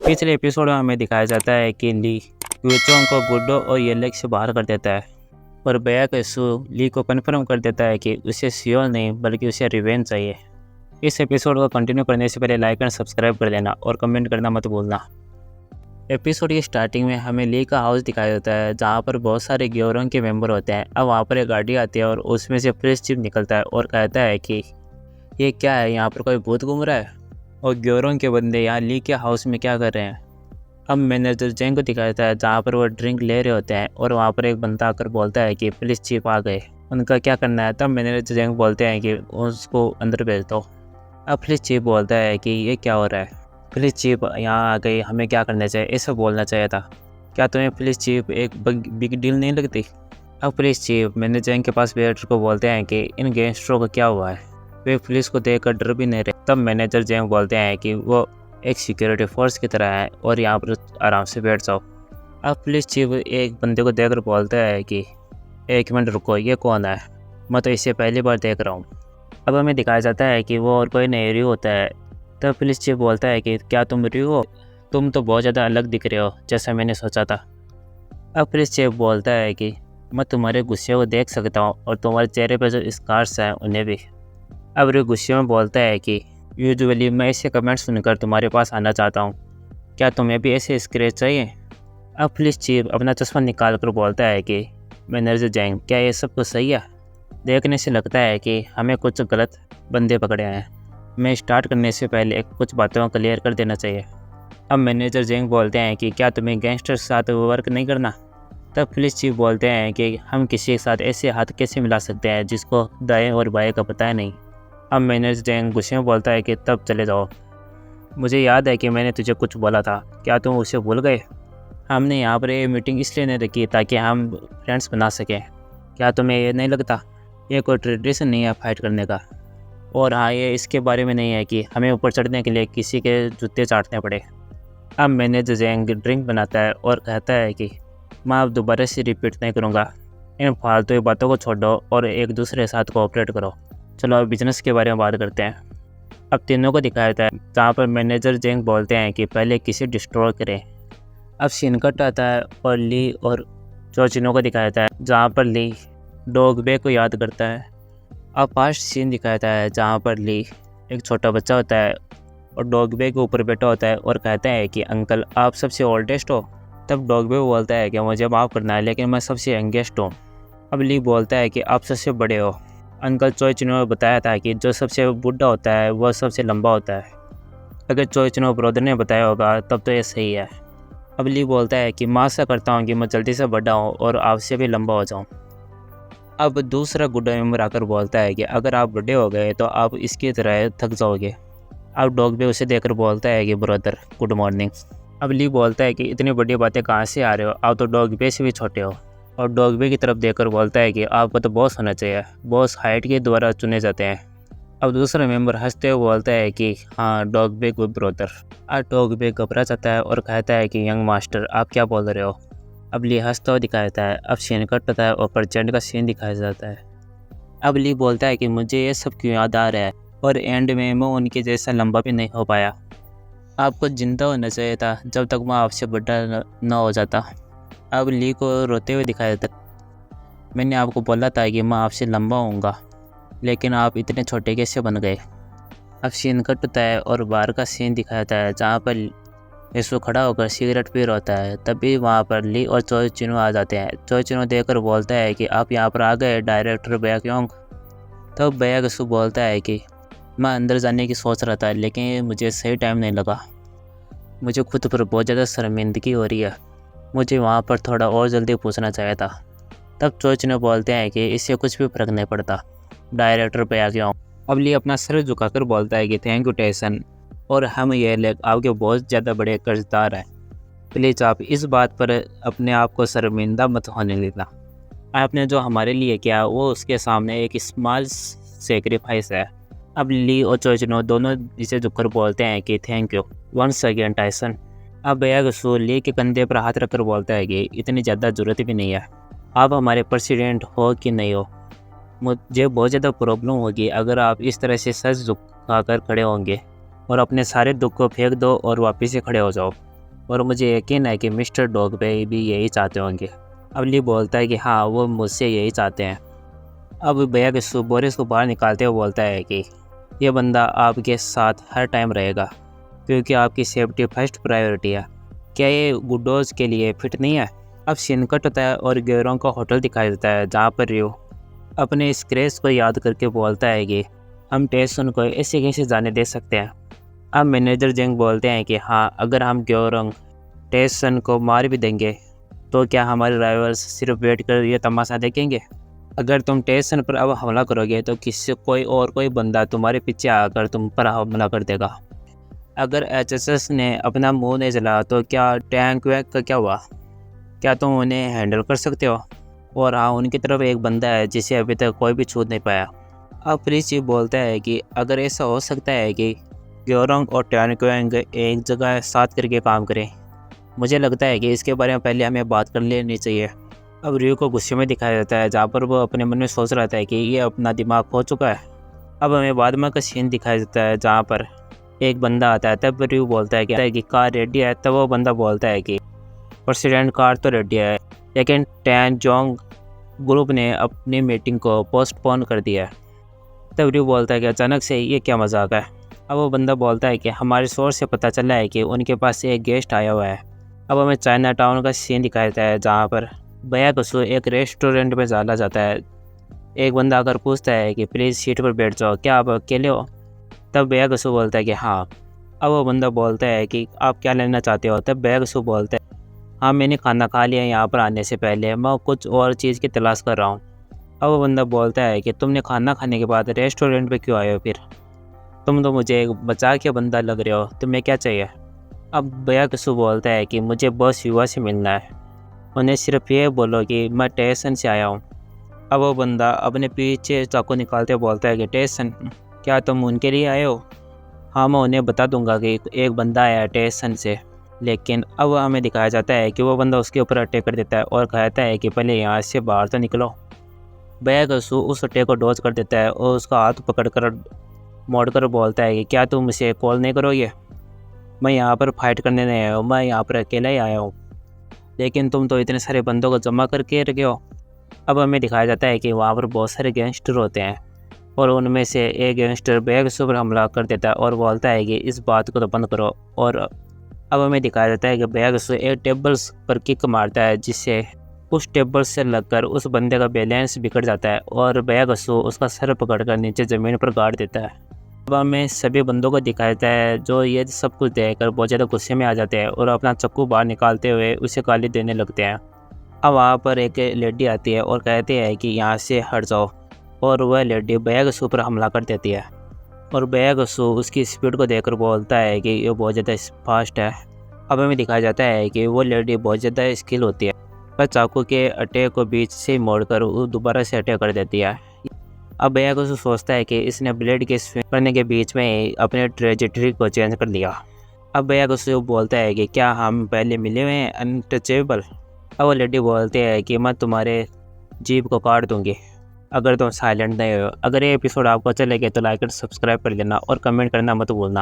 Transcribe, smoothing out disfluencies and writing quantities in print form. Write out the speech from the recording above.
पिछले एपिसोड में हमें दिखाया जाता है कि ली युचोंग को गुड्डो और येलेक से बाहर कर देता है और बैक सू ली को कन्फर्म कर देता है कि उसे सियोल नहीं बल्कि उसे रिवेंज चाहिए। इस एपिसोड को कंटिन्यू करने से पहले लाइक एंड सब्सक्राइब कर देना और कमेंट करना मत भूलना। एपिसोड की स्टार्टिंग में हमें ली का हाउस दिखाया जाता है जहाँ पर बहुत सारे ग्योरोंग के मेंबर होते हैं। अब वहाँ पर एक गाड़ी आती है और उसमें से पुलिस चीफ निकलता है और कहता है कि ये क्या है, यहाँ पर कोई भूत घूम रहा है और ग्योरोंग के बंदे यहाँ ली के हाउस में क्या कर रहे हैं। अब मैनेजर जेंग को दिखाता है जहाँ पर वो ड्रिंक ले रहे होते हैं और वहाँ पर एक बंदा आकर बोलता है कि पुलिस चीफ आ गए, उनका क्या करना है। तब मैनेजर जेंग बोलते हैं कि उसको अंदर भेज दो। अब पुलिस चीफ बोलता है कि ये क्या हो रहा है, पुलिस चीफ यहाँ आ गई, हमें क्या करना चाहिए, ऐसा बोलना चाहिए था। क्या तुम्हें पुलिस चीफ एक बिग डील नहीं लगती। अब पुलिस चीफ मैनेजर जेंग के पास वेटर को बोलते हैं कि इन गैंगस्टरों का क्या हुआ है, वे पुलिस को देखकर डर भी नहीं रहे। तब मैनेजर जेंग बोलते हैं कि वो एक सिक्योरिटी फोर्स की तरह है और यहाँ पर आराम से बैठ जाओ। अब पुलिस चीफ एक बंदे को देखकर बोलता है कि एक मिनट रुको, ये कौन है, मैं तो इसे पहली बार देख रहा हूँ। अब हमें दिखाया जाता है कि वो और कोई नहीं रियो होता है। तब पुलिस चीफ बोलता है कि क्या तुम रियो हो, तुम तो बहुत ज़्यादा अलग दिख रहे हो जैसा मैंने सोचा था। अब पुलिस चीफ बोलता है कि मैं तुम्हारे गुस्से को देख सकता हूँ और तुम्हारे चेहरे पर जो स्कार्स हैं उन्हें भी। अब रियो गुस्से में बोलता है कि यूजुअली मैं ऐसे कमेंट सुनकर तुम्हारे पास आना चाहता हूँ, क्या तुम्हें भी ऐसे स्क्रैच चाहिए। अब पुलिस चीफ अपना चश्मा निकाल कर बोलता है कि मैनेजर जेंग, क्या ये सब कुछ सही है, देखने से लगता है कि हमें कुछ गलत बंदे पकड़े हैं, मैं स्टार्ट करने से पहले कुछ बातों को क्लियर कर देना चाहिए। अब मैनेजर जेंग बोलते हैं कि क्या तुम्हें गैंगस्टर के साथ वर्क नहीं करना। तब पुलिस चीफ बोलते हैं कि हम किसी के साथ ऐसे हाथ कैसे मिला सकते हैं जिसको दाएं और बाएं का पता है नहीं। अब मैनेजर जेंग गुस्से में बोलता है कि तब चले जाओ, मुझे याद है कि मैंने तुझे कुछ बोला था, क्या तुम उसे भूल गए। हमने यहाँ पर ये मीटिंग इसलिए नहीं रखी ताकि हम फ्रेंड्स बना सकें, क्या तुम्हें ये नहीं लगता ये कोई ट्रेडिशन नहीं है फाइट करने का। और हाँ, ये इसके बारे में नहीं है कि हमें ऊपर चढ़ने के लिए किसी के जूते चाटने पड़े। अब मैनेजर जेंग ड्रिंक बनाता है और कहता है कि मैं अब दोबारा से रिपीट नहीं करूँगा, इन फालतू बातों को छोड़ो और एक दूसरे के साथ कोऑपरेट करो। चलो अब बिजनेस के बारे में बात करते हैं। अब तीनों को दिखाया जाता है जहाँ पर मैनेजर जेंग बोलते हैं कि पहले किसे डिस्ट्रॉय करें। अब सीन कट आता है और ली और चोचिनो को दिखाया जाता है जहाँ पर ली डॉगबे को याद करता है। अब पास्ट सीन दिखाया जाता है जहाँ पर ली एक छोटा बच्चा होता है और डॉगबे के ऊपर बैठा होता है और कहता है कि अंकल आप सबसे ओल्डेस्ट हो। तब डॉगबे बोलता है कि मुझे माफ़ करना है लेकिन मैं सबसे यंगेस्ट हूँ। अब ली बोलता है कि आप सबसे बड़े हो। अंकल चोचिनो ने बताया था कि जो सबसे बूढ़ा होता है वह सबसे लंबा होता है, अगर चोचिनो ब्रदर ने बताया होगा तब तो ये सही है। अब ली बोलता है कि मैं आशा करता हूँ कि मैं जल्दी से बड़ा हूँ और आपसे भी लंबा हो जाऊँ। अब दूसरा गुड मेंबर आकर बोलता है कि अगर आप बड़े हो गए तो आप इसकी तरह थक जाओगे। अब डॉग भी उसे देखकर बोलता है कि ब्रदर गुड मॉर्निंग। अब ली बोलता है कि इतनी बड़ी बातें कहाँ से आ रहे हो, आप तो डॉग बे से भी छोटे हो। और डॉगबे की तरफ देखकर बोलता है कि आपको तो बॉस होना चाहिए, बॉस हाइट के द्वारा चुने जाते हैं। अब दूसरा मेंबर हंसते हुए बोलता है कि हाँ डॉगबे गुड ब्रदर। अब डॉगबे घबरा जाता है और कहता है कि यंग मास्टर आप क्या बोल रहे हो। अब ली हंसता हुआ दिखाता है। अब सीन कट होता है और प्रचंड का सीन दिखाया जाता है। अब ली बोलता है कि मुझे ये सब क्यों याद आ रहा है और एंड में मैं उनके जैसा लंबा भी नहीं हो पाया। आपको जिंदा होना चाहिए था जब तक मैं आपसे बड़ा न हो जाता। अब ली को रोते हुए दिखाया जाता है, मैंने आपको बोला था कि मैं आपसे लंबा होऊंगा लेकिन आप इतने छोटे कैसे बन गए। अब सीन कट होता है और बाहर का सीन दिखाया जाता है जहाँ पर यीशु खड़ा होकर सिगरेट पी रहा होता है। तभी वहाँ पर ली और चोचिनो आ जाते हैं। चोचिनो देखकर बोलता है कि आप यहाँ पर आ गए डायरेक्टर बैकयोंग। तब बैकसू बोलता है कि मैं अंदर जाने की सोच रहा था लेकिन मुझे सही टाइम नहीं लगा, मुझे खुद पर बहुत ज़्यादा शर्मिंदगी हो रही है, मुझे वहाँ पर थोड़ा और जल्दी पूछना चाहिए था। तब चोचिनो बोलते हैं कि इससे कुछ भी फर्क नहीं पड़ता, डायरेक्टर पे आ गया हूँ। अब ली अपना सर झुकाकर बोलता है कि थैंक यू टेसन, और हम ये लोग आपके बहुत ज़्यादा बड़े कर्जदार हैं, प्लीज़ आप इस बात पर अपने आप को शर्मिंदा मत होने देना। आपने जो हमारे लिए किया वो उसके सामने एक स्मॉल सेक्रीफाइस है। अब ली और चोचिनो दोनों इसे झुककर बोलते हैं कि thank you once again Tyson. अब बैकसू ली के कंधे पर हाथ रखकर बोलता है कि इतनी ज़्यादा ज़रूरत भी नहीं है, आप हमारे प्रेसिडेंट हो कि नहीं हो, मुझे बहुत ज़्यादा प्रॉब्लम होगी अगर आप इस तरह से सच झुकाकर खड़े होंगे और अपने सारे दुख को फेंक दो और वापस से खड़े हो जाओ। और मुझे यकीन है कि मिस्टर डॉग भाई भी यही चाहते होंगे। अब ली बोलता है कि हाँ, वो मुझसे यही चाहते हैं। अब भैया के बोरिस को बाहर निकालते हुए बोलता है कि ये बंदा आपके साथ हर टाइम रहेगा क्योंकि आपकी सेफ्टी फर्स्ट प्रायोरिटी है। क्या ये गुड्डोज के लिए फिट नहीं है? अब सीन कट होता है और गेरों का होटल दिखाई देता है जहाँ पर रियो अपने स्क्रैच को याद करके बोलता है कि हम टेसन को ऐसे कैसे जाने दे सकते हैं। अब मैनेजर जेंग बोलते हैं कि हाँ, अगर हम ग्योरंग टेसन को मार भी देंगे तो क्या हमारे राइवल्स सिर्फ वेट कर ये तमाशा देखेंगे? अगर तुम टेसन पर अब हमला करोगे तो किसी कोई बंदा तुम्हारे पीछे आकर तुम पर हमला कर देगा। अगर एचएसएस ने अपना मुंह नहीं जला तो क्या टैंक वैक का क्या हुआ? क्या तुम उन्हें हैंडल कर सकते हो? और हाँ, उनकी तरफ एक बंदा है जिसे अभी तक कोई भी छूट नहीं पाया। अब प्रीस चीफ बोलता है कि अगर ऐसा हो सकता है कि ग्योरंग और टैनक्वेंग एक जगह साथ करके काम करें, मुझे लगता है कि इसके बारे में पहले हमें बात कर लेनी चाहिए। अब रियो को गुस्से में दिखाया जाता है जहाँ पर वो अपने मन में सोच रहा था कि ये अपना दिमाग खो चुका है। अब हमें बाद में का सीन दिखाया जाता है जहाँ पर एक बंदा आता है। तब रियो बोलता है कि कार रेडी है। तब वो बंदा बोलता है कि प्रेसिडेंट कार तो रेडी है, लेकिन टैन जोंग ग्रुप ने अपनी मीटिंग को पोस्टपोन कर दिया है। तब रियो बोलता है कि अचानक से ये क्या मजाक है। अब वो बंदा बोलता है कि हमारे सोर्स से पता चला है कि उनके पास एक गेस्ट आया हुआ है। अब हमें चाइना टाउन का सीन दिखाया जाता है जहाँ पर भैया को एक रेस्टोरेंट में डाला जाता है। एक बंदा आकर पूछता है कि प्लीज़ सीट पर बैठ जाओ, क्या आप अकेले हो? तब भैया को बोलता है कि हाँ। अब वो बंदा बोलता है कि आप क्या लेना चाहते हो? तब भैया को बोलता है हाँ, मैंने खाना खा लिया, यहाँ पर आने से पहले मैं कुछ और चीज़ की तलाश कर रहा हूँ। अब वो बंदा बोलता है कि तुमने खाना खाने के बाद रेस्टोरेंट पे क्यों आए हो? फिर तुम तो मुझे एक बचा के बंदा लग रहे हो, तुम्हें क्या चाहिए? अब भैया कसु बोलता है कि मुझे बस युवा से मिलना है, उन्हें सिर्फ ये बोलो कि मैं टेसन से आया हूँ। अब वो बंदा अपने पीछे चाकू निकालते बोलता है कि टेसन, क्या तुम उनके लिए आए हो? हाँ, मैं उन्हें बता दूंगा कि एक बंदा आया है टेसन से। लेकिन अब हमें दिखाया जाता है कि वो बंदा उसके ऊपर अटैक कर देता है और कहता है कि पहले यहाँ से बाहर तो निकलो। भैया कसु उस अटैक को डॉज कर देता है और उसका हाथ पकड़कर मोड़कर बोलता है कि क्या तुम मुझे कॉल नहीं करोगे? मैं यहाँ पर फाइट करने नहीं आया हूँ, मैं यहाँ पर अकेला ही आया हूँ, लेकिन तुम तो इतने सारे बंदों को जमा करके रखे हो। अब हमें दिखाया जाता है कि वहाँ पर बहुत सारे गैंगस्टर होते हैं और उनमें से एक गैंगस्टर भैया कसु पर हमला कर देता है और बोलता है कि इस बात को तो बंद करो। और अब हमें दिखाया जाता है कि भैया कसु एक टेबल्स पर किक मारता है जिससे उस टेबल से लगकर उस बंदे का बैलेंस बिगड़ जाता है और भैया कसु उसका सर पकड़कर नीचे ज़मीन पर गाड़ देता है। अब हमें सभी बंदों को दिखाया जाता है जो ये सब कुछ देखकर बहुत ज़्यादा गुस्से में आ जाते हैं और अपना चाकू बाहर निकालते हुए उसे गाली देने लगते हैं। अब वहाँ पर एक लेडी आती है और कहती है कि यहाँ से हट जाओ, और वह लेडी भैया कसु पर हमला कर देती है। और भैया कसु उसकी स्पीड को देखकर बोलता है कि ये बहुत ज़्यादा फास्ट है। अब हमें दिखाया जाता है कि वो लेडी बहुत ज़्यादा स्किल होती है, पर चाकू के अटैक को बीच से मोड़कर वो दोबारा से अटैक कर देती है। अब भैया कसु सोचता है कि इसने ब्लेड के स्विंग करने के बीच में ही अपने ट्रेजेक्टरी को चेंज कर लिया। अब भैया कसु बोलता है कि क्या हम पहले मिले हुए हैं अनटचेबल? अब वो लेडी बोलते हैं कि मैं तुम्हारे जीभ को काट दूंगी अगर तुम साइलेंट नहीं हो। अगर ये एपिसोड आपको अच्छा लगे तो लाइक और सब्सक्राइब कर लेना और कमेंट करना मत भूलना।